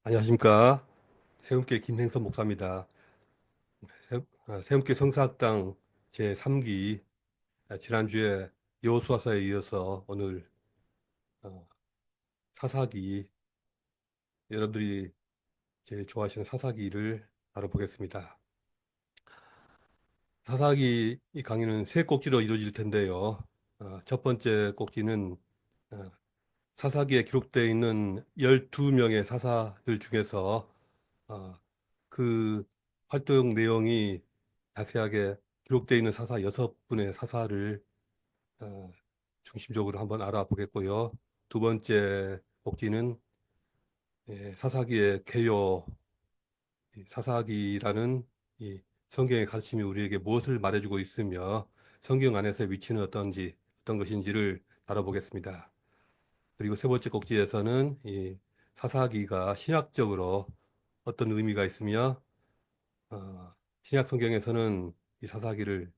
안녕하십니까. 세움계 김행선 목사입니다. 세움계 성사학당 제3기 지난주에 여호수아서에 이어서 오늘 어, 사사기, 여러분들이 제일 좋아하시는 사사기를 다뤄보겠습니다. 사사기 이 강의는 세 꼭지로 이루어질 텐데요. 첫 번째 꼭지는 어, 사사기에 기록되어 있는 12명의 사사들 중에서 어, 그 활동 내용이 자세하게 기록되어 있는 사사 6분의 사사를 어, 중심적으로 한번 알아보겠고요. 두 번째 복지는 사사기의 개요, 이 사사기라는 이 성경의 가르침이 우리에게 무엇을 말해주고 있으며 성경 안에서의 위치는 어떤지, 어떤 것인지를 다뤄보겠습니다. 그리고 세 번째 꼭지에서는 이 사사기가 신학적으로 어떤 의미가 있으며 신약 성경에서는 이 사사기를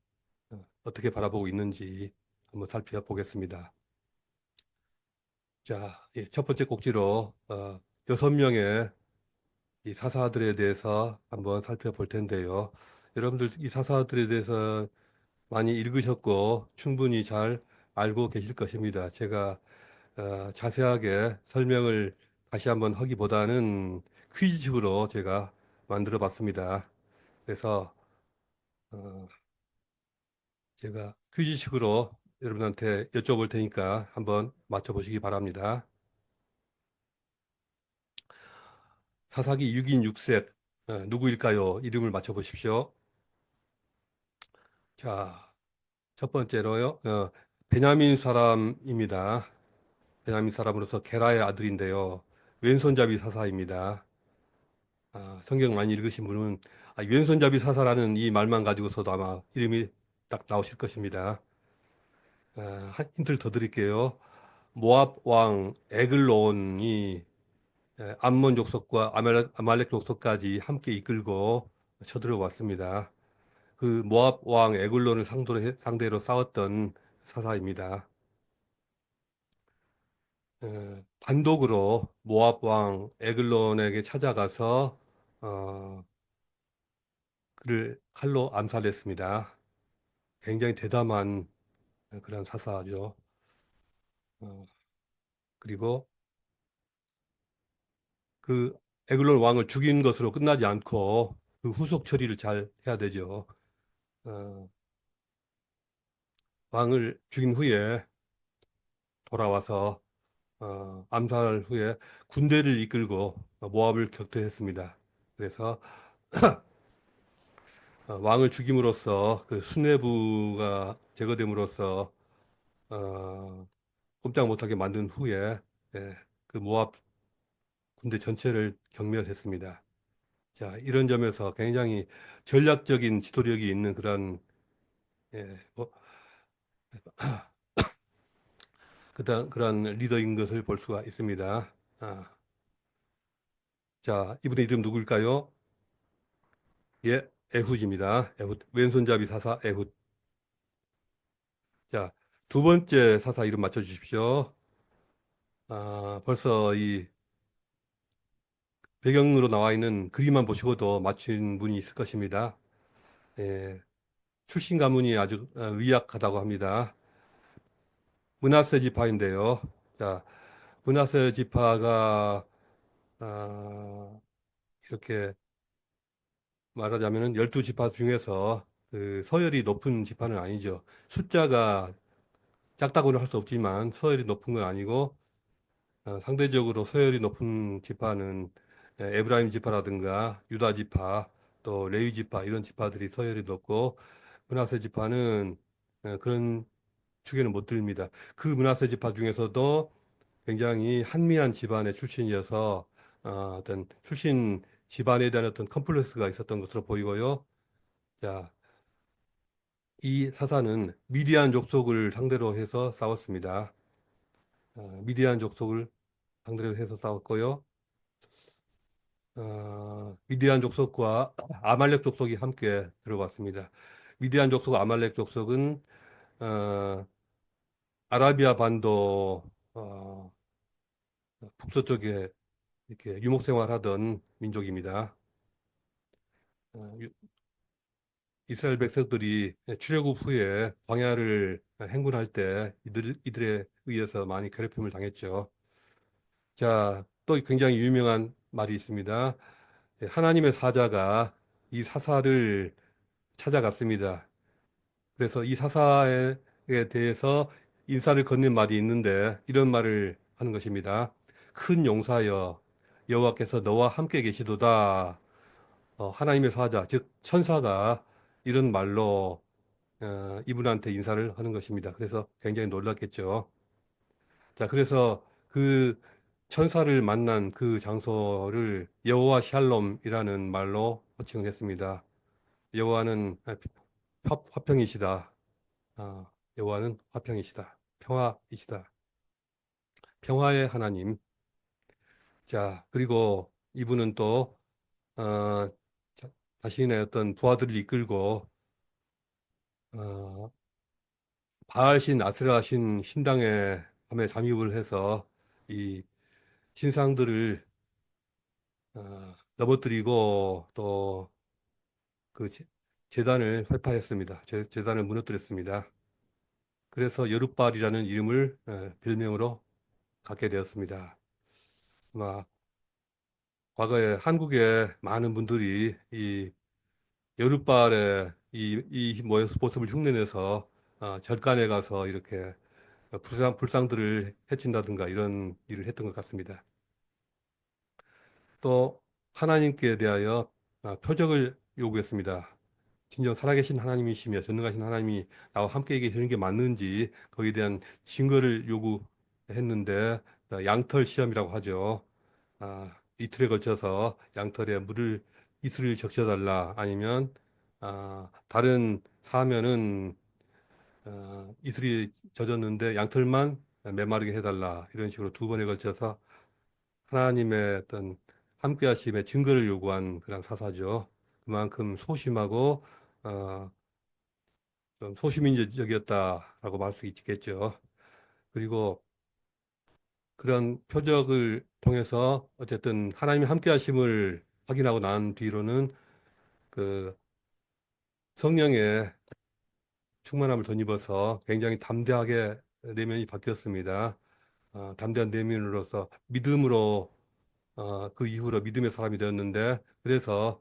어떻게 바라보고 있는지 한번 살펴보겠습니다. 자, 첫 번째 꼭지로 6명의 이 사사들에 대해서 한번 살펴볼 텐데요. 여러분들 이 사사들에 대해서 많이 읽으셨고 충분히 잘 알고 계실 것입니다. 제가 자세하게 설명을 다시 한번 하기보다는 퀴즈식으로 제가 만들어 봤습니다. 그래서 어, 제가 퀴즈식으로 여러분한테 여쭤볼 테니까 한번 맞춰보시기 바랍니다. 사사기 6인 6색 누구일까요? 이름을 맞춰보십시오. 자, 첫 번째로요. 베냐민 사람입니다. 베냐민 사람으로서 게라의 아들인데요. 왼손잡이 사사입니다. 성경 많이 읽으신 분은 왼손잡이 사사라는 이 말만 가지고서도 아마 이름이 딱 나오실 것입니다. 한 힌트를 더 드릴게요. 모압 왕 에글론이 암몬 족속과 아말렉 족속까지 함께 이끌고 쳐들어왔습니다. 그 모압 왕 에글론을 상대로 싸웠던 사사입니다. 단독으로 모압 왕 에글론에게 찾아가서 어, 그를 칼로 암살했습니다. 굉장히 대담한 그런 사사죠. 어, 그리고 그 에글론 왕을 죽인 것으로 끝나지 않고 그 후속 처리를 잘 해야 되죠. 어, 왕을 죽인 후에 돌아와서 암살 후에 군대를 이끌고 모압을 격퇴했습니다. 그래서 왕을 죽임으로써 그 수뇌부가 제거됨으로써 어, 꼼짝 못하게 만든 후에 그 모압 군대 전체를 경멸했습니다. 자, 이런 점에서 굉장히 전략적인 지도력이 있는 그런 뭐, 그런 리더인 것을 볼 수가 있습니다. 자, 이분의 이름 누굴까요? 예, 에훗입니다. 에훗, 왼손잡이 사사 에훗. 자, 두 번째 사사 이름 맞춰주십시오. 벌써 이 배경으로 나와 있는 그림만 보시고도 맞춘 분이 있을 것입니다. 예, 출신 가문이 아주 위약하다고 합니다. 므낫세 지파인데요. 자, 므낫세 지파가 이렇게 말하자면은 12지파 중에서 그 서열이 높은 지파는 아니죠. 숫자가 작다고는 할 수 없지만 서열이 높은 건 아니고 상대적으로 서열이 높은 지파는 에브라임 지파라든가 유다 지파 또 레위 지파 이런 지파들이 서열이 높고 므낫세 지파는 그런 축에는 못 들립니다. 그 므낫세 지파 중에서도 굉장히 한미한 집안의 출신이어서 어떤 출신 집안에 대한 어떤 컴플렉스가 있었던 것으로 보이고요. 자, 이 사사는 미디안 족속을 상대로 해서 싸웠습니다. 미디안 족속을 상대로 해서 싸웠고요. 미디안 족속과 아말렉 족속이 함께 들어갔습니다. 미디안 족속과 아말렉 족속은 어, 아라비아 반도 북서쪽에 이렇게 유목 생활하던 민족입니다. 어, 이스라엘 백성들이 출애굽 후에 광야를 행군할 때 이들에 의해서 많이 괴롭힘을 당했죠. 자, 또 굉장히 유명한 말이 있습니다. 하나님의 사자가 이 사사를 찾아갔습니다. 그래서 이 사사에 대해서 인사를 건넨 말이 있는데 이런 말을 하는 것입니다. 큰 용사여, 여호와께서 너와 함께 계시도다. 하나님의 사자, 즉 천사가 이런 말로 이분한테 인사를 하는 것입니다. 그래서 굉장히 놀랐겠죠. 자, 그래서 그 천사를 만난 그 장소를 여호와 샬롬이라는 말로 호칭을 했습니다. 여호와는 화평이시다. 여호와는 화평이시다. 평화이시다. 평화의 하나님. 자, 그리고 이분은 또 어, 자신의 어떤 부하들을 이끌고 어, 바알신 아스라신 신당에 밤에 잠입을 해서 이 신상들을 넘어뜨리고 또 그 제단을 회파했습니다. 제단을 무너뜨렸습니다. 그래서 여룻발이라는 이름을 별명으로 갖게 되었습니다. 아마 과거에 한국의 많은 분들이 이 여룻발의 이 모습을 흉내내서 절간에 가서 이렇게 불상들을 해친다든가 이런 일을 했던 것 같습니다. 또 하나님께 대하여 표적을 요구했습니다. 진정 살아계신 하나님이시며 전능하신 하나님이 나와 함께 계시는 게 맞는지 거기에 대한 증거를 요구했는데 양털 시험이라고 하죠. 이틀에 걸쳐서 양털에 이슬을 적셔달라 아니면 다른 사면은 이슬이 젖었는데 양털만 메마르게 해달라 이런 식으로 두 번에 걸쳐서 하나님의 어떤 함께하심의 증거를 요구한 그런 사사죠. 그만큼 소심하고 어, 좀 소시민적이었다라고 말 수 있겠죠. 그리고 그런 표적을 통해서 어쨌든 하나님의 함께하심을 확인하고 난 뒤로는 그 성령의 충만함을 덧입어서 굉장히 담대하게 내면이 바뀌었습니다. 담대한 내면으로서 믿음으로 그 이후로 믿음의 사람이 되었는데 그래서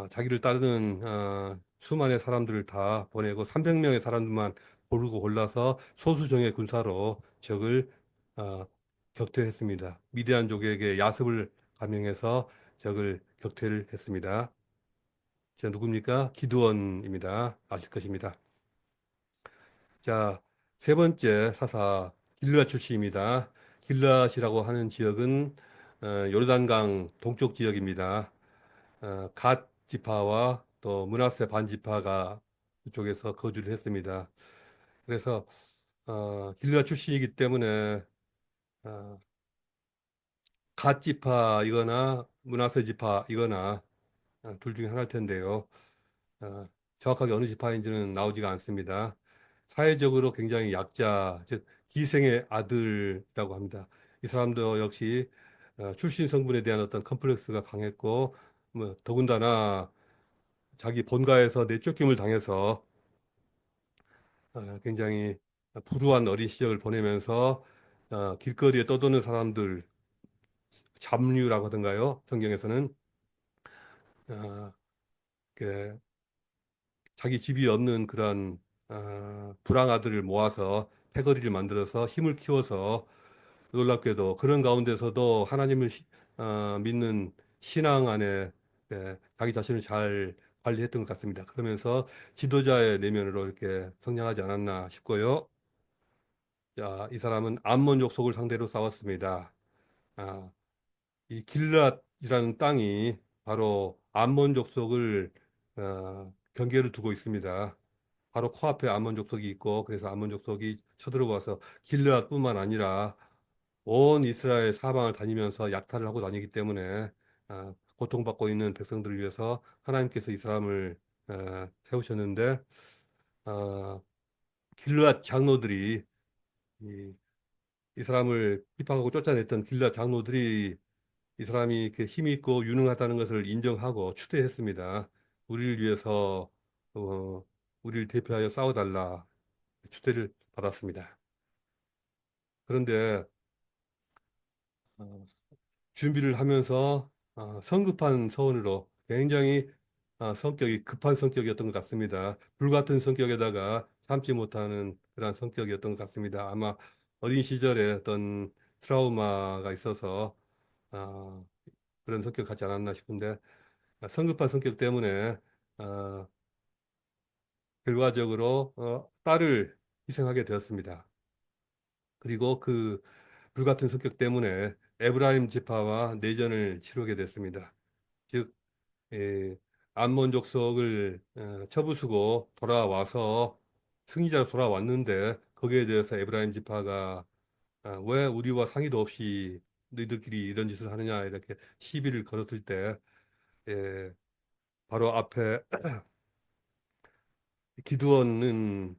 자기를 따르는 수많은 사람들을 다 보내고 300명의 사람들만 고르고 골라서 소수정예 군사로 적을 어, 격퇴했습니다. 미디안족에게 야습을 감행해서 적을 격퇴를 했습니다. 자, 누굽니까? 기드원입니다. 아실 것입니다. 자, 세 번째 사사 길르앗 출신입니다. 길르앗이라고 하는 지역은 요르단강 동쪽 지역입니다. 갓 지파와 또 므낫세 반 지파가 그쪽에서 거주를 했습니다. 그래서 길르앗 출신이기 때문에 어, 갓 지파이거나 므낫세 지파이거나 둘 중에 하나일 텐데요. 어, 정확하게 어느 지파인지는 나오지가 않습니다. 사회적으로 굉장히 약자, 즉 기생의 아들이라고 합니다. 이 사람도 역시 출신 성분에 대한 어떤 컴플렉스가 강했고, 뭐 더군다나 자기 본가에서 내쫓김을 당해서 굉장히 불우한 어린 시절을 보내면서 길거리에 떠도는 사람들, 잡류라고 하던가요? 성경에서는 어, 그 자기 집이 없는 그런 불황아들을 모아서 패거리를 만들어서 힘을 키워서 놀랍게도 그런 가운데서도 하나님을 믿는 신앙 안에 자기 자신을 잘 관리했던 것 같습니다. 그러면서 지도자의 내면으로 이렇게 성장하지 않았나 싶고요. 자, 이 사람은 암몬 족속을 상대로 싸웠습니다. 아, 이 길랏이라는 땅이 바로 암몬 족속을 경계를 두고 있습니다. 바로 코앞에 암몬 족속이 있고 그래서 암몬 족속이 쳐들어와서 길르앗뿐만 아니라 온 이스라엘 사방을 다니면서 약탈을 하고 다니기 때문에 고통받고 있는 백성들을 위해서 하나님께서 이 사람을 세우셨는데 길르앗 장로들이 이 사람을 핍박하고 쫓아냈던 길르앗 장로들이 이 사람이 이렇게 힘이 있고 유능하다는 것을 인정하고 추대했습니다. 우리를 위해서 어, 우리를 대표하여 싸워달라 추대를 받았습니다. 그런데 어, 준비를 하면서 성급한 서원으로 굉장히 성격이 급한 성격이었던 것 같습니다. 불같은 성격에다가 참지 못하는 그런 성격이었던 것 같습니다. 아마 어린 시절에 어떤 트라우마가 있어서 아, 그런 성격 같지 않았나 싶은데 성급한 성격 때문에 어, 결과적으로 딸을 희생하게 되었습니다. 그리고 그 불같은 성격 때문에 에브라임 지파와 내전을 치르게 됐습니다. 즉, 예, 암몬 족속을 쳐부수고 돌아와서 승리자로 돌아왔는데 거기에 대해서 에브라임 지파가 왜 우리와 상의도 없이 너희들끼리 이런 짓을 하느냐 이렇게 시비를 걸었을 때 예, 바로 앞에 기드온은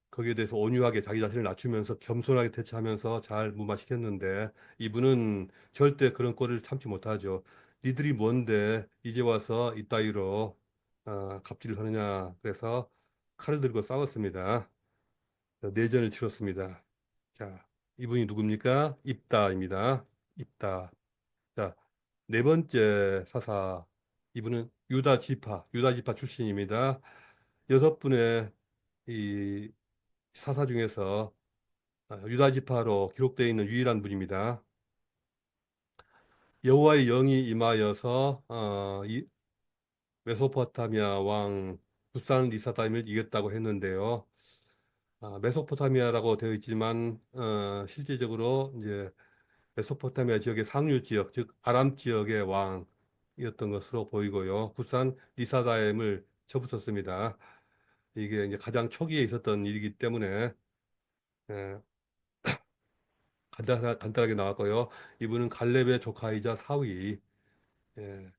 거기에 대해서 온유하게 자기 자신을 낮추면서 겸손하게 대처하면서 잘 무마시켰는데 이분은 절대 그런 꼴을 참지 못하죠. 니들이 뭔데 이제 와서 이따위로 갑질을 하느냐. 그래서 칼을 들고 싸웠습니다. 내전을 치렀습니다. 자, 이분이 누굽니까? 입다입니다. 입다. 자, 네 번째 사사. 이분은 유다 지파 출신입니다. 여섯 분의 이 사사 중에서 유다 지파로 기록되어 있는 유일한 분입니다. 여호와의 영이 임하여서 이 메소포타미아 왕 부산 리사다임을 이겼다고 했는데요. 메소포타미아라고 되어 있지만 실제적으로 이제 메소포타미아 지역의 상류 지역, 즉 아람 지역의 왕이었던 것으로 보이고요. 부산 리사다임을 쳐붙었습니다. 이게 이제 가장 초기에 있었던 일이기 때문에 예, 간단하게 나왔고요. 이분은 갈렙의 조카이자 사위, 예,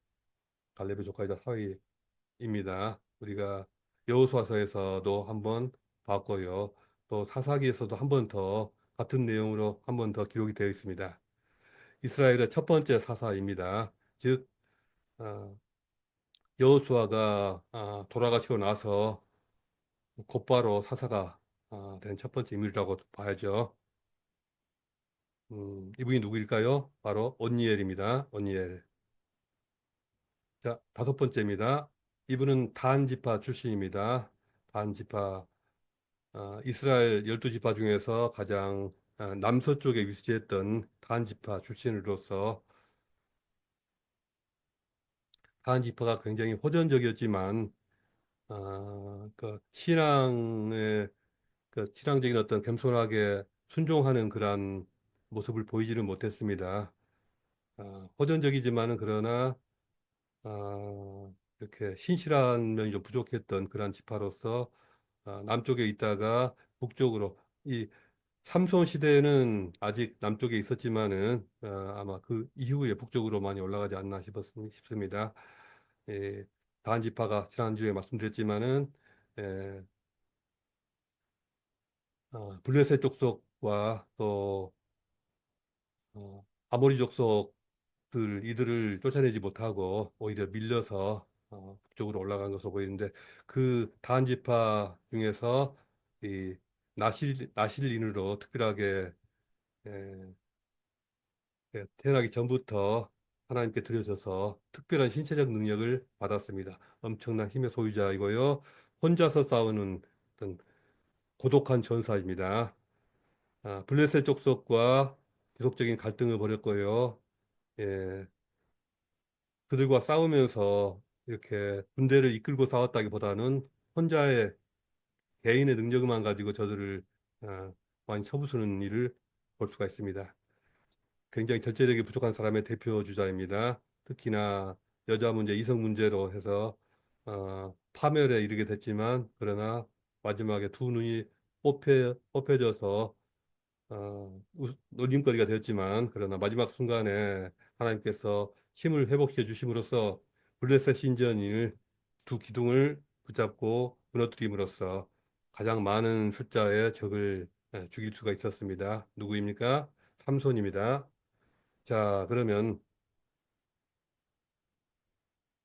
갈렙의 조카이자 사위입니다. 우리가 여호수아서에서도 한번 봤고요. 또 사사기에서도 한 번 더 같은 내용으로 한 번 더 기록이 되어 있습니다. 이스라엘의 첫 번째 사사입니다. 즉 어, 여호수아가 돌아가시고 나서 곧바로 사사가 된 첫 번째 인물이라고 봐야죠. 이분이 누구일까요? 바로 온니엘입니다. 온니엘. 자, 다섯 번째입니다. 이분은 단 지파 출신입니다. 단 지파, 이스라엘 12지파 중에서 가장 남서쪽에 위치했던 단 지파 출신으로서 단 지파가 굉장히 호전적이었지만, 그 신앙의 그 신앙적인 어떤 겸손하게 순종하는 그러한 모습을 보이지는 못했습니다. 호전적이지만은 그러나 이렇게 신실한 면이 좀 부족했던 그러한 지파로서 남쪽에 있다가 북쪽으로 이 삼손 시대에는 아직 남쪽에 있었지만은 아마 그 이후에 북쪽으로 많이 올라가지 않나 싶습니다. 예, 다한 지파가 지난주에 말씀드렸지만은 예, 블레셋 족속과 또 아모리 족속들 이들을 쫓아내지 못하고 오히려 밀려서 북쪽으로 올라간 것으로 보이는데 그 다한 지파 중에서 이 나실인으로 특별하게 예, 태어나기 전부터 하나님께 드려져서 특별한 신체적 능력을 받았습니다. 엄청난 힘의 소유자이고요. 혼자서 싸우는 어떤 고독한 전사입니다. 블레셋 족속과 계속적인 갈등을 벌였고요. 예, 그들과 싸우면서 이렇게 군대를 이끌고 싸웠다기보다는 혼자의 개인의 능력만 가지고 저들을 아, 많이 쳐부수는 일을 볼 수가 있습니다. 굉장히 절제력이 부족한 사람의 대표 주자입니다. 특히나 여자 문제, 이성 문제로 해서 파멸에 이르게 됐지만 그러나 마지막에 두 눈이 뽑혀져서 놀림거리가 되었지만 그러나 마지막 순간에 하나님께서 힘을 회복시켜 주심으로써 블레셋 신전을 두 기둥을 붙잡고 무너뜨림으로써 가장 많은 숫자의 적을 죽일 수가 있었습니다. 누구입니까? 삼손입니다. 자, 그러면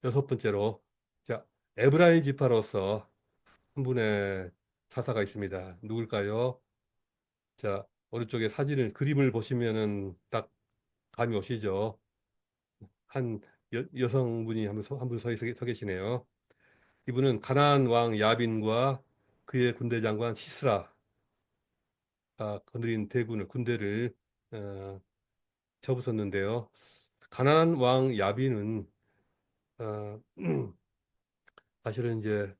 여섯 번째로, 자, 에브라임 지파로서 한 분의 사사가 있습니다. 누굴까요? 자, 오른쪽에 사진을, 그림을 보시면은 딱 감이 오시죠? 한 여성분이 한 분 서 계시네요. 이분은 가나안 왕 야빈과 그의 군대 장관 시스라가 거느린 군대를 어, 접으셨는데요. 가나안 왕 야빈은 어, 사실은 이제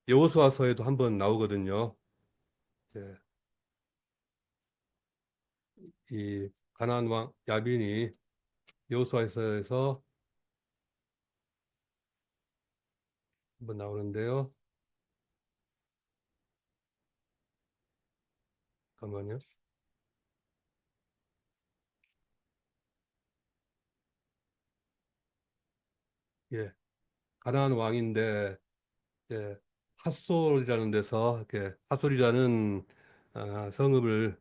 여호수아서에도 한번 나오거든요. 이제 이 가나안 왕 야빈이 여호수아서에서 한번 나오는데요. 잠깐만요. 예, 가나안 왕인데 예, 핫솔이라는 데서 이렇게 핫솔이라는 성읍을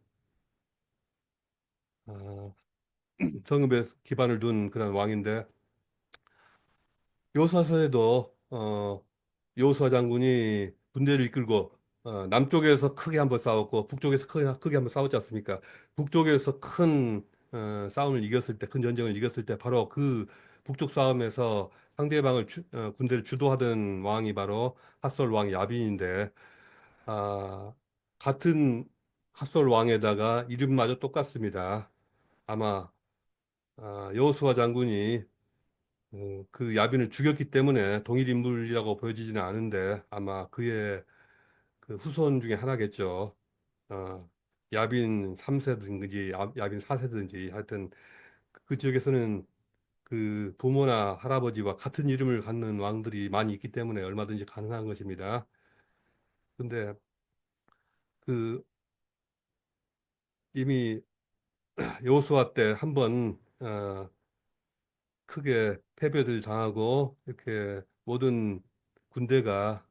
아, 성읍에 기반을 둔 그런 왕인데 여호수아서에도 여호수아 장군이 군대를 이끌고 남쪽에서 크게 한번 싸웠고 북쪽에서 크게 한번 싸웠지 않습니까? 북쪽에서 큰 싸움을 이겼을 때, 큰 전쟁을 이겼을 때 바로 그 북쪽 싸움에서 상대방을 군대를 주도하던 왕이 바로 핫솔 왕 야빈인데 아, 같은 핫솔 왕에다가 이름마저 똑같습니다. 아마 여호수아 장군이 그 야빈을 죽였기 때문에 동일 인물이라고 보여지지는 않은데 아마 그의 그 후손 중에 하나겠죠. 어, 야빈 3세든지 야빈 4세든지 하여튼 그 지역에서는 그 부모나 할아버지와 같은 이름을 갖는 왕들이 많이 있기 때문에 얼마든지 가능한 것입니다. 근데 그 이미 여호수아 때 한번 크게 패배를 당하고 이렇게 모든 군대가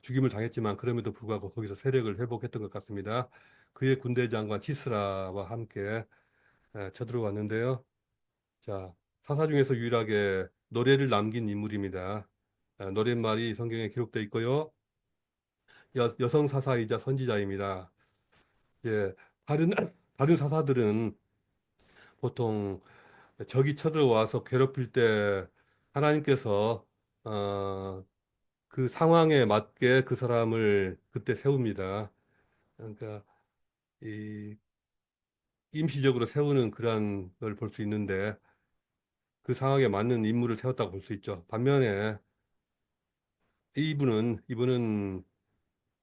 죽임을 당했지만 그럼에도 불구하고 거기서 세력을 회복했던 것 같습니다. 그의 군대 장관 시스라와 함께 쳐들어왔는데요. 자, 사사 중에서 유일하게 노래를 남긴 인물입니다. 노랫말이 성경에 기록되어 있고요. 여성 사사이자 선지자입니다. 예, 다른 다른 사사들은 보통 적이 쳐들어와서 괴롭힐 때 하나님께서 어, 그 상황에 맞게 그 사람을 그때 세웁니다. 그러니까 이 임시적으로 세우는 그런 걸 볼 수 있는데 그 상황에 맞는 인물을 세웠다고 볼 수 있죠. 반면에 이분은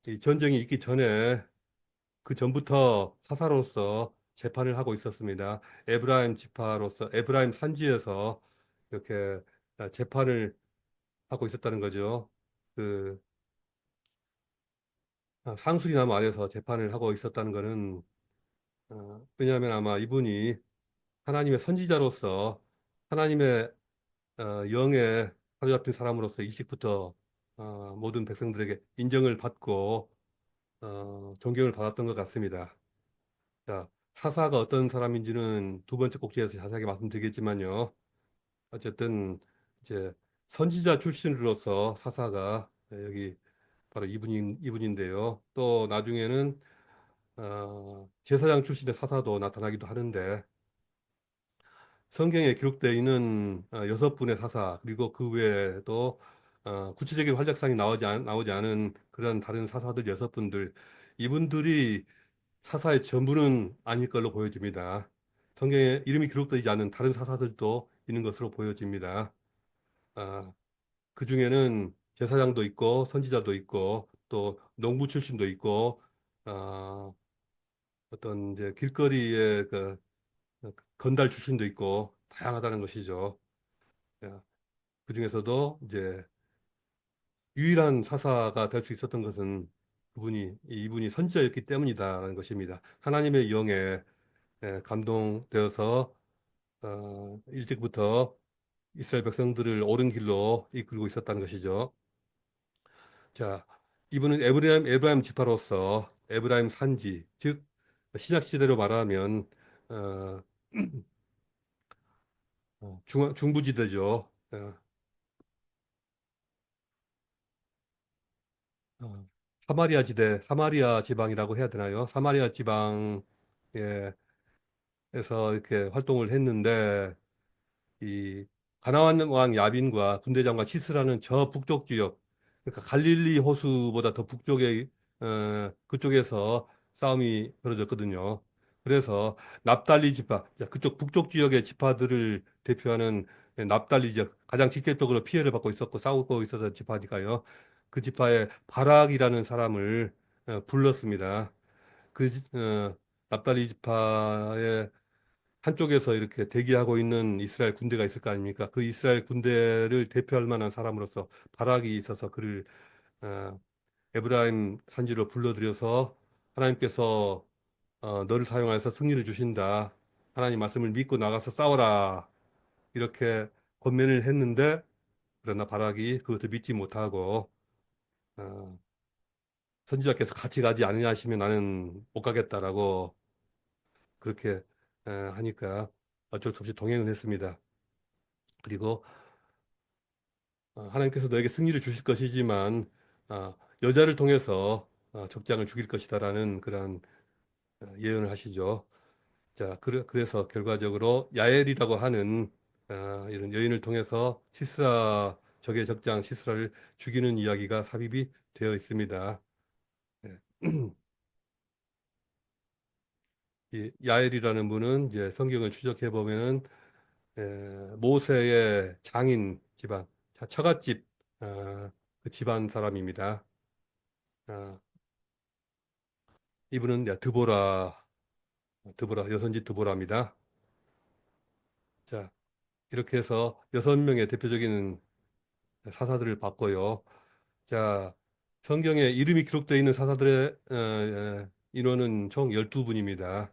이 전쟁이 있기 전에 그 전부터 사사로서 재판을 하고 있었습니다. 에브라임 지파로서 에브라임 산지에서 이렇게 재판을 하고 있었다는 거죠. 그 상수리나무 아래서 재판을 하고 있었다는 것은 왜냐하면 아마 이분이 하나님의 선지자로서 하나님의 영에 사로잡힌 사람으로서 일찍부터 모든 백성들에게 인정을 받고 존경을 받았던 것 같습니다. 자, 사사가 어떤 사람인지는 두 번째 꼭지에서 자세하게 말씀드리겠지만요. 어쨌든 이제 선지자 출신으로서 사사가 여기 바로 이분인데요. 또 나중에는 제사장 출신의 사사도 나타나기도 하는데 성경에 기록되어 있는 여섯 분의 사사 그리고 그 외에도 구체적인 활약상이 나오지 않은 그런 다른 사사들 여섯 분들 이분들이 사사의 전부는 아닐 걸로 보여집니다. 성경에 이름이 기록되지 않은 다른 사사들도 있는 것으로 보여집니다. 아, 그 중에는 제사장도 있고 선지자도 있고 또 농부 출신도 있고 아, 어떤 이제 길거리에 건달 출신도 있고 다양하다는 것이죠. 그 중에서도 이제 유일한 사사가 될 수 있었던 것은 이분이 선지자였기 때문이다라는 것입니다. 하나님의 영에 감동되어서 일찍부터 이스라엘 백성들을 옳은 길로 이끌고 있었다는 것이죠. 자, 이분은 에브라임 지파로서 에브라임 산지, 즉 신약 시대로 말하면 어, 중부지대죠. 어, 사마리아 지대, 사마리아 지방이라고 해야 되나요? 사마리아 지방에서 이렇게 활동을 했는데, 이 가나안 왕 야빈과 군대장과 시스라는 저 북쪽 지역, 그러니까 갈릴리 호수보다 더 북쪽에 그쪽에서 싸움이 벌어졌거든요. 그래서 납달리 지파, 그쪽 북쪽 지역의 지파들을 대표하는 납달리 지역, 가장 직접적으로 피해를 받고 있었고 싸우고 있었던 지파니까요. 그 지파의 바락이라는 사람을 불렀습니다. 납달리 지파의 한쪽에서 이렇게 대기하고 있는 이스라엘 군대가 있을 거 아닙니까? 그 이스라엘 군대를 대표할 만한 사람으로서 바락이 있어서 그를 어, 에브라임 산지로 불러들여서 하나님께서 너를 사용하여서 승리를 주신다. 하나님 말씀을 믿고 나가서 싸워라. 이렇게 권면을 했는데 그러나 바락이 그것을 믿지 못하고 어, 선지자께서 같이 가지 않으시면 나는 못 가겠다라고 그렇게 하니까 어쩔 수 없이 동행을 했습니다. 그리고 하나님께서 너에게 승리를 주실 것이지만 여자를 통해서 적장을 죽일 것이다라는 그런 예언을 하시죠. 자, 그래서 결과적으로 야엘이라고 하는 이런 여인을 통해서 적의 적장 시스라를 죽이는 이야기가 삽입이 되어 있습니다. 네. 이 야엘이라는 분은 이제 성경을 추적해 보면은 모세의 장인 집안, 처갓집 그 집안 사람입니다. 아, 이분은 드보라, 여선지 드보라입니다. 자, 이렇게 해서 6명의 대표적인 사사들을 봤고요. 자, 성경에 이름이 기록되어 있는 사사들의 인원은 총 12분입니다.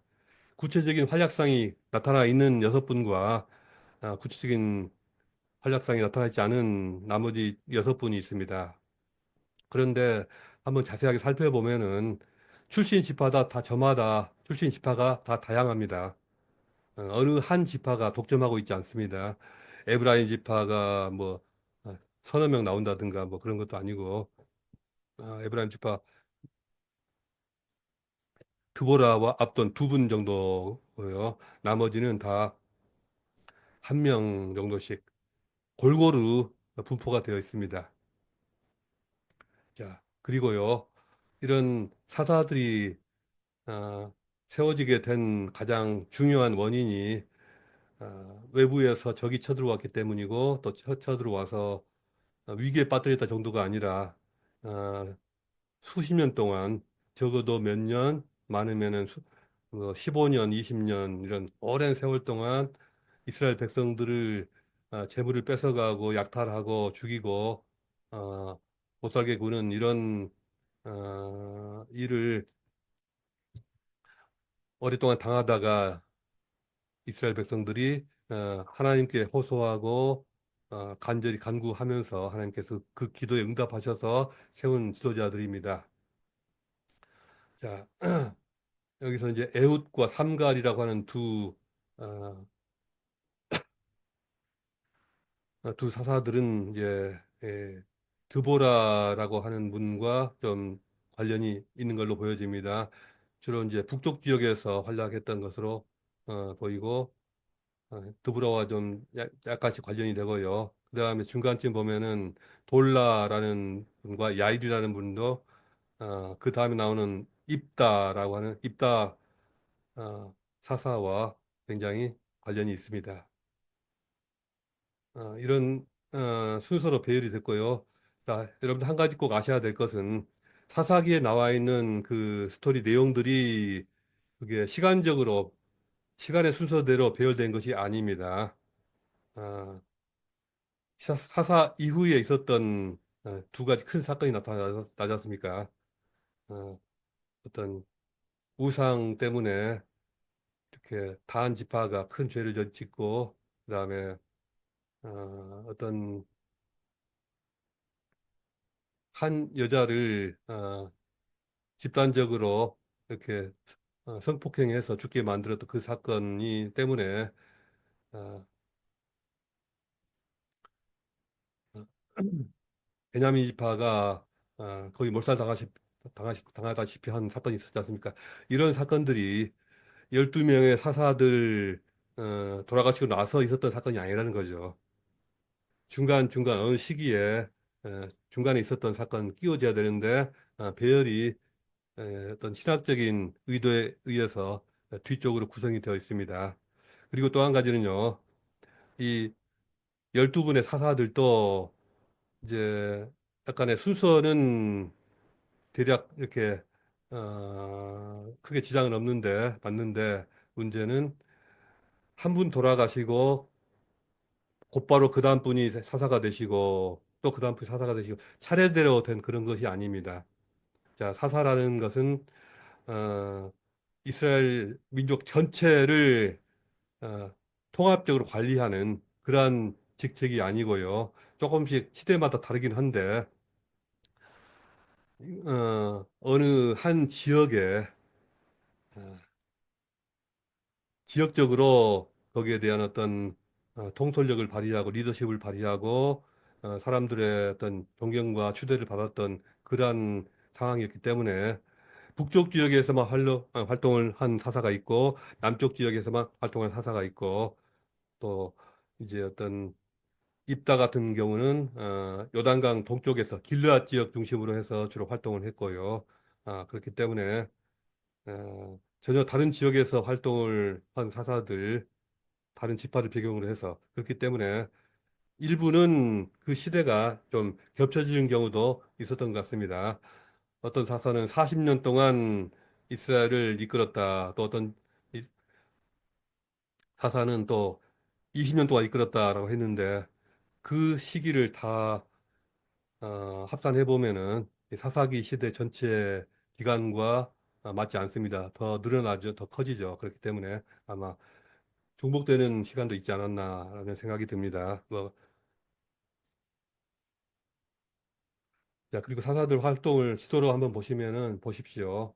구체적인 활약상이 나타나 있는 6분과 구체적인 활약상이 나타나지 않은 나머지 6분이 있습니다. 그런데 한번 자세하게 살펴보면은 출신 지파다 다 저마다 출신 지파가 다 다양합니다. 어느 한 지파가 독점하고 있지 않습니다. 에브라임 지파가 뭐 서너 명 나온다든가 뭐 그런 것도 아니고 에브라임 지파 드보라와 압돈 2분 정도고요. 나머지는 다 한 명 정도씩 골고루 분포가 되어 있습니다. 자, 그리고요. 이런 사사들이 어, 세워지게 된 가장 중요한 원인이 외부에서 적이 쳐들어왔기 때문이고 또 쳐들어와서 위기에 빠뜨렸다 정도가 아니라 어, 수십 년 동안 적어도 몇 년, 많으면은 15년, 20년 이런 오랜 세월 동안 이스라엘 백성들을 재물을 뺏어가고 약탈하고 죽이고 어, 못 살게 구는 이런 일을 오랫동안 당하다가 이스라엘 백성들이 하나님께 호소하고 간절히 간구하면서 하나님께서 그 기도에 응답하셔서 세운 지도자들입니다. 자, 여기서 이제 에훗과 삼갈이라고 하는 어, 두 사사들은 이제 드보라라고 하는 분과 좀 관련이 있는 걸로 보여집니다. 주로 이제 북쪽 지역에서 활약했던 것으로 보이고 드보라와 좀 약간씩 관련이 되고요. 그 다음에 중간쯤 보면은 돌라라는 분과 야일이라는 분도 그 다음에 나오는 입다라고 하는 입다 사사와 굉장히 관련이 있습니다. 이런 순서로 배열이 됐고요. 자, 여러분들 한 가지 꼭 아셔야 될 것은 사사기에 나와 있는 그 스토리 내용들이 그게 시간의 순서대로 배열된 것이 아닙니다. 사사 이후에 있었던 두 가지 큰 사건이 나지 않습니까? 어, 어떤 우상 때문에 이렇게 다한 지파가 큰 죄를 짓고 그다음에 어떤 한 여자를 집단적으로 이렇게 성폭행해서 죽게 만들었던 그 사건이 때문에 어, 베냐민 지파가 거의 당하다시피 한 사건이 있었지 않습니까? 이런 사건들이 12명의 사사들 돌아가시고 나서 있었던 사건이 아니라는 거죠. 중간중간 어느 시기에 중간에 있었던 사건 끼워져야 되는데 배열이 어떤 신학적인 의도에 의해서 뒤쪽으로 구성이 되어 있습니다. 그리고 또 한 가지는요. 이 12분의 사사들도 이제 약간의 순서는 대략 이렇게 크게 지장은 없는데 맞는데 문제는 한 분 돌아가시고 곧바로 그 다음 분이 사사가 되시고 또 그 다음 분이 사사가 되시고 차례대로 된 그런 것이 아닙니다. 자, 사사라는 것은 어, 이스라엘 민족 전체를 어, 통합적으로 관리하는 그러한 직책이 아니고요. 조금씩 시대마다 다르긴 한데 어느 한 지역에 어, 지역적으로 거기에 대한 어떤 통솔력을 발휘하고 리더십을 발휘하고 사람들의 어떤 존경과 추대를 받았던 그러한 상황이었기 때문에 북쪽 지역에서만 활동을 한 사사가 있고 남쪽 지역에서만 활동한 사사가 있고 또 이제 어떤 입다 같은 경우는 요단강 동쪽에서 길르앗 지역 중심으로 해서 주로 활동을 했고요. 그렇기 때문에 전혀 다른 지역에서 활동을 한 사사들, 다른 지파를 배경으로 해서 그렇기 때문에 일부는 그 시대가 좀 겹쳐지는 경우도 있었던 것 같습니다. 어떤 사사는 40년 동안 이스라엘을 이끌었다. 또 어떤 사사는 또 20년 동안 이끌었다라고 했는데 그 시기를 다 합산해 보면은 이 사사기 시대 전체 기간과 맞지 않습니다. 더 늘어나죠, 더 커지죠. 그렇기 때문에 아마 중복되는 시간도 있지 않았나라는 생각이 듭니다. 뭐, 자, 그리고 사사들 활동을 시도로 한번 보시면은 보십시오.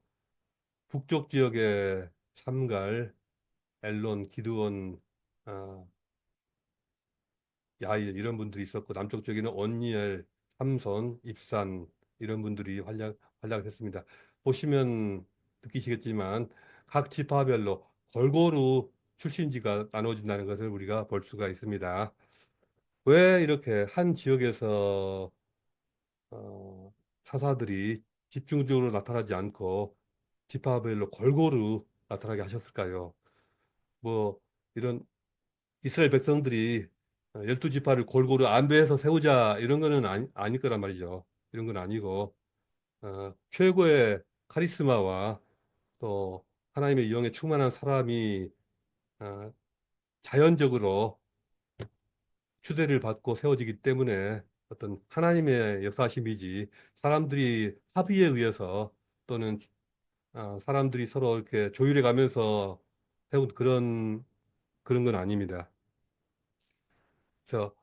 북쪽 지역에 삼갈, 엘론, 기드온, 아, 야일 이런 분들이 있었고 남쪽 쪽에는 온니엘, 삼손, 입산 이런 분들이 활약을 했습니다. 보시면 느끼시겠지만 각 지파별로 골고루 출신지가 나눠진다는 것을 우리가 볼 수가 있습니다. 왜 이렇게 한 지역에서 어, 사사들이 집중적으로 나타나지 않고 지파별로 골고루 나타나게 하셨을까요? 뭐 이런 이스라엘 백성들이 12지파를 골고루 안배해서 세우자 이런 거는 아닐 거란 말이죠. 이런 건 아니고 최고의 카리스마와 또 하나님의 영에 충만한 사람이 어, 자연적으로 추대를 받고 세워지기 때문에 어떤 하나님의 역사심이지 사람들이 합의에 의해서 또는 사람들이 서로 이렇게 조율해 가면서 세운 그런 건 아닙니다. 그래서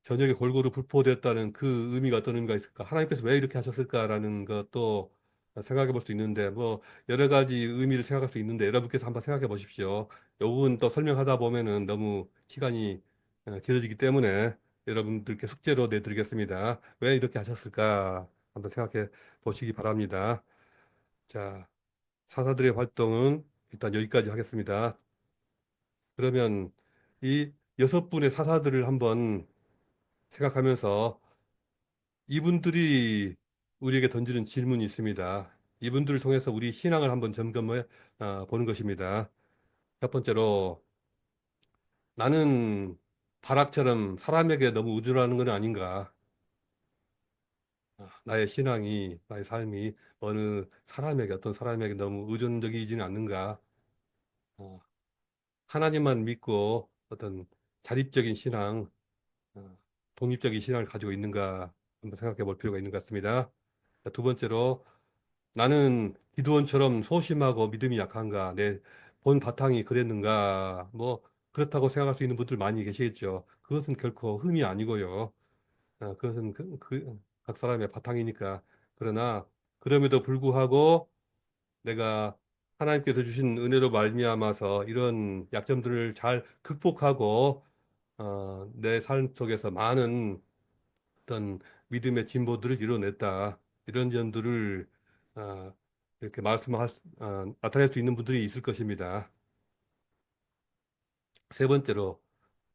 저녁에 골고루 불포되었다는 그 의미가 어떤 의미가 있을까? 하나님께서 왜 이렇게 하셨을까라는 것도 생각해 볼 수 있는데, 뭐, 여러 가지 의미를 생각할 수 있는데, 여러분께서 한번 생각해 보십시오. 요 부분 또 설명하다 보면은 너무 시간이 길어지기 때문에 여러분들께 숙제로 내드리겠습니다. 왜 이렇게 하셨을까? 한번 생각해 보시기 바랍니다. 자, 사사들의 활동은 일단 여기까지 하겠습니다. 그러면 이 6분의 사사들을 한번 생각하면서 이분들이 우리에게 던지는 질문이 있습니다. 이분들을 통해서 우리 신앙을 한번 점검해 보는 것입니다. 첫 번째로 나는 바락처럼 사람에게 너무 의존하는 건 아닌가? 나의 신앙이, 나의 삶이 어느 사람에게, 어떤 사람에게 너무 의존적이지는 않는가? 어, 하나님만 믿고 어떤 자립적인 신앙, 어, 독립적인 신앙을 가지고 있는가? 한번 생각해 볼 필요가 있는 것 같습니다. 자, 두 번째로 나는 기드온처럼 소심하고 믿음이 약한가? 내 본 바탕이 그랬는가? 뭐 그렇다고 생각할 수 있는 분들 많이 계시겠죠. 그것은 결코 흠이 아니고요. 그것은 각 사람의 바탕이니까. 그러나 그럼에도 불구하고 내가 하나님께서 주신 은혜로 말미암아서 이런 약점들을 잘 극복하고 내 삶 속에서 많은 어떤 믿음의 진보들을 이뤄냈다. 이런 점들을 아, 이렇게 나타낼 수 있는 분들이 있을 것입니다. 세 번째로,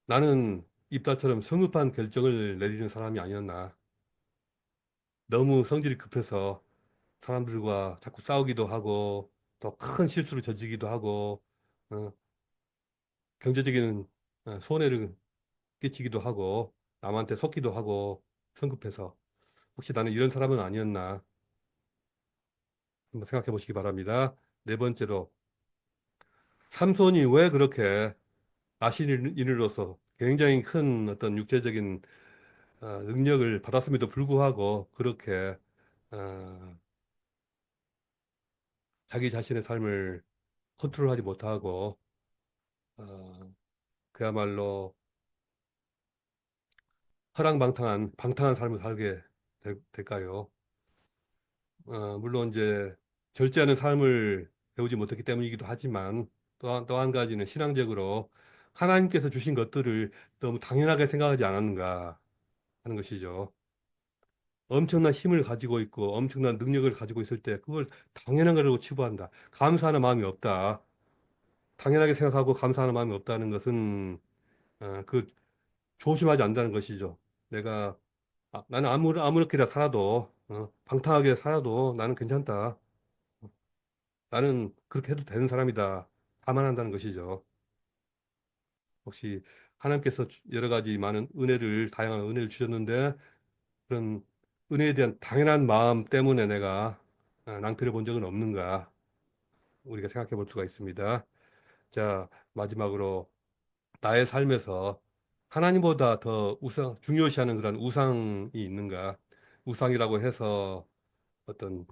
나는 입다처럼 성급한 결정을 내리는 사람이 아니었나. 너무 성질이 급해서 사람들과 자꾸 싸우기도 하고, 또 큰 실수를 저지르기도 하고, 어, 경제적인 손해를 끼치기도 하고, 남한테 속기도 하고, 성급해서. 혹시 나는 이런 사람은 아니었나. 한번 생각해 보시기 바랍니다. 네 번째로, 삼손이 왜 그렇게 나시인으로서 굉장히 큰 어떤 육체적인 능력을 받았음에도 불구하고 그렇게 어, 자기 자신의 삶을 컨트롤하지 못하고 어, 그야말로 방탕한 삶을 살게 될까요? 물론 이제 절제하는 삶을 배우지 못했기 때문이기도 하지만 또 한 가지는 신앙적으로 하나님께서 주신 것들을 너무 당연하게 생각하지 않았는가 하는 것이죠. 엄청난 힘을 가지고 있고 엄청난 능력을 가지고 있을 때 그걸 당연한 거라고 치부한다. 감사하는 마음이 없다. 당연하게 생각하고 감사하는 마음이 없다는 것은 그 조심하지 않는다는 것이죠. 내가 나는 아무렇게나 살아도 방탕하게 살아도 나는 괜찮다. 나는 그렇게 해도 되는 사람이다. 감안한다는 것이죠. 혹시 하나님께서 여러 가지 많은 다양한 은혜를 주셨는데 그런 은혜에 대한 당연한 마음 때문에 내가 낭패를 본 적은 없는가 우리가 생각해 볼 수가 있습니다. 자, 마지막으로 나의 삶에서 하나님보다 더 중요시하는 그런 우상이 있는가? 우상이라고 해서 어떤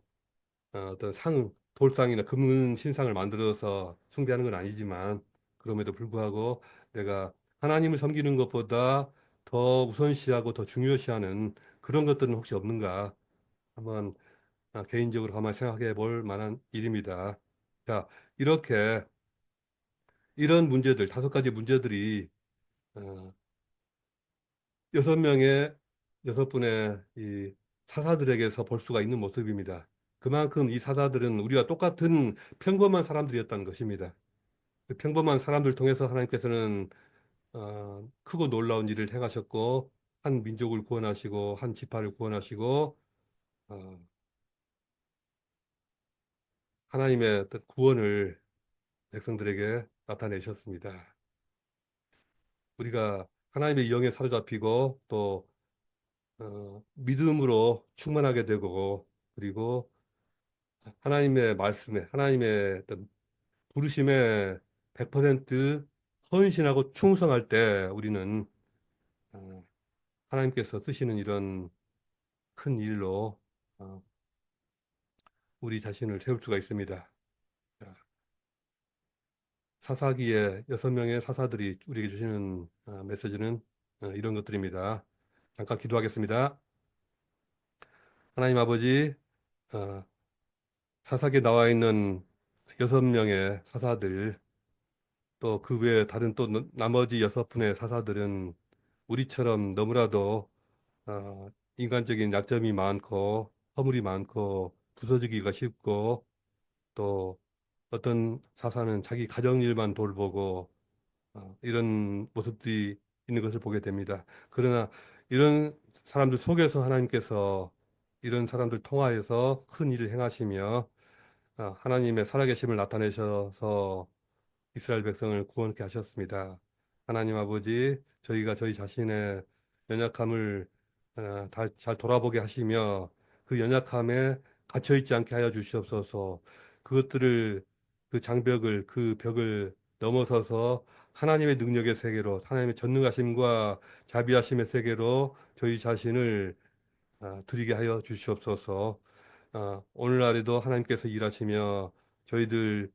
돌상이나 금은 신상을 만들어서 숭배하는 건 아니지만 그럼에도 불구하고 내가 하나님을 섬기는 것보다 더 우선시하고 더 중요시하는 그런 것들은 혹시 없는가? 한번 개인적으로 한번 생각해 볼 만한 일입니다. 자, 이렇게 이런 문제들, 다섯 가지 문제들이 어, 여섯 명의 여섯 분의 이 사사들에게서 볼 수가 있는 모습입니다. 그만큼 이 사사들은 우리와 똑같은 평범한 사람들이었다는 것입니다. 그 평범한 사람들 통해서 하나님께서는 크고 놀라운 일을 행하셨고 한 민족을 구원하시고 한 지파를 구원하시고 어, 하나님의 어떤 구원을 백성들에게 나타내셨습니다. 우리가 하나님의 영에 사로잡히고 또 믿음으로 충만하게 되고 그리고 하나님의 말씀에 하나님의 어떤 부르심에 100% 헌신하고 충성할 때 우리는 어, 하나님께서 쓰시는 이런 큰 일로 어, 우리 자신을 세울 수가 있습니다. 자, 사사기의 여섯 명의 사사들이 우리에게 주시는 메시지는 이런 것들입니다. 잠깐 기도하겠습니다. 하나님 아버지, 어, 사사기에 나와 있는 여섯 명의 사사들, 또 그 외에 다른 또 나머지 여섯 분의 사사들은 우리처럼 너무나도 인간적인 약점이 많고 허물이 많고 부서지기가 쉽고 또 어떤 사사는 자기 가정일만 돌보고 이런 모습들이 있는 것을 보게 됩니다. 그러나 이런 사람들 속에서 하나님께서 이런 사람들 통하여서 큰 일을 행하시며 하나님의 살아계심을 나타내셔서 이스라엘 백성을 구원케 하셨습니다. 하나님 아버지, 저희가 저희 자신의 연약함을 잘 돌아보게 하시며 그 연약함에 갇혀 있지 않게 하여 주시옵소서. 그것들을 그 벽을 넘어서서 하나님의 능력의 세계로, 하나님의 전능하심과 자비하심의 세계로 저희 자신을 드리게 하여 주시옵소서. 오늘날에도 하나님께서 일하시며 저희들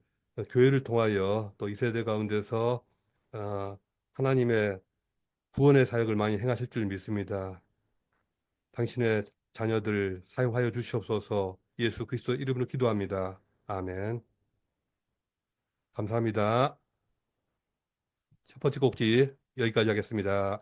교회를 통하여 또 이 세대 가운데서 아, 하나님의 구원의 사역을 많이 행하실 줄 믿습니다. 당신의 자녀들 사용하여 주시옵소서. 예수 그리스도 이름으로 기도합니다. 아멘. 감사합니다. 첫 번째 꼭지 여기까지 하겠습니다.